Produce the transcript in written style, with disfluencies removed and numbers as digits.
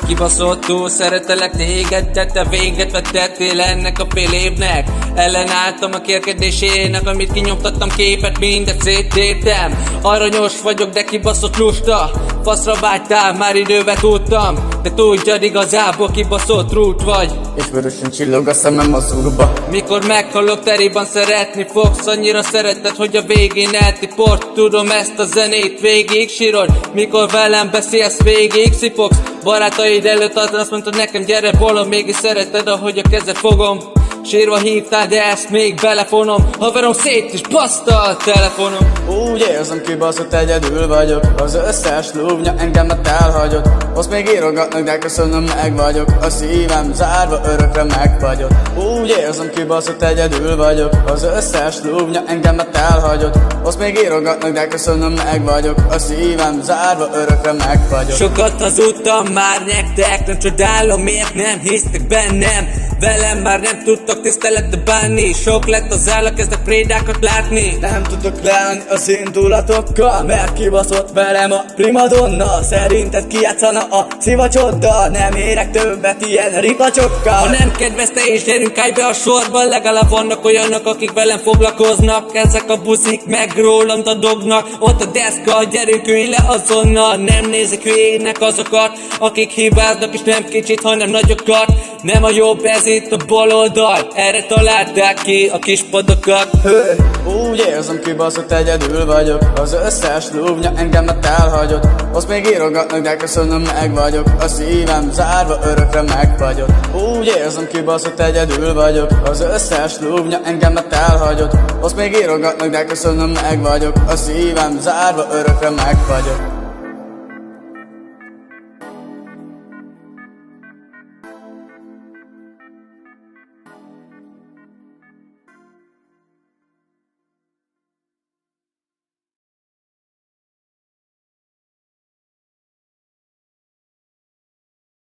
Kibaszott túl szeretelek téged, de te véget vetettél ennek a fél évnek. Ellenálltam a kérkedésének, amit kinyomtattam képet, mindet széttértem. Aranyos vagyok, de kibaszott lusta. Faszra vágytál, már idővel tudtam. De tudjad, igazából kibaszott rút vagy. És vörösen csillog a szemem az urba. Mikor meghalok, teriban szeretni fogsz. Annyira szereted, hogy a végén eltiport. Tudom, ezt a zenét végig sírod. Mikor velem beszélsz, végig szipogsz. Barátaid előtt azt mondtad nekem, gyere bolond. Mégis szereted, ahogy a kezed fogom. Sírva hívtál, de ezt még belefonom. Haverom szét is baszta a telefonom. Úgy érzem, kibaszott egyedül vagyok. Az összes lúvnya engemet elhagyott. Azt még írogatnak, de köszönöm, meg vagyok. A szívem zárva örökre megfagyott. Úgy érzem, kibaszott egyedül vagyok. Az összes lúvnya engemet elhagyott. Azt még írogatnak, de köszönöm, meg vagyok. A szívem zárva örökre megfagyott. Sokat hazudtam már nektek, nem csodálom, miért nem hisztek bennem. Velem már nem tudtok tiszteletbe bánni. Sok lett az áll, kezdek prédákat látni. Nem tudok leállni az indulatokkal, mert kibaszott velem a primadonna. Szerinted kijátszana a szivacsoddal? Nem érek többet ilyen ripacsokkal. Ha nem kedvez, te is gyerünk, állj be a sorba. Legalább vannak olyanok, akik velem foglalkoznak. Ezek a buszik meg rólam dadognak. Ott a deszka, gyerünk, ülj le azonnal. Nem nézik hülyének azokat, akik hibáznak, és nem kicsit, hanem nagyokat. Nem a jobb, ez itt a bal oldal. Erre találták ki a kis padokat. Úgy érzem, kibaszott egyedül vagyok. Az összes lúvnya engemet elhagyott. Azt még írogatnak, de köszönöm, meg vagyok. A szívem zárva örökre megfagyott. Úgy érzem, kibaszott egyedül vagyok. Az összes lúvnya engemet elhagyott. Azt még írogatnak, de köszönöm, meg vagyok. A szívem zárva örökre megfagyott.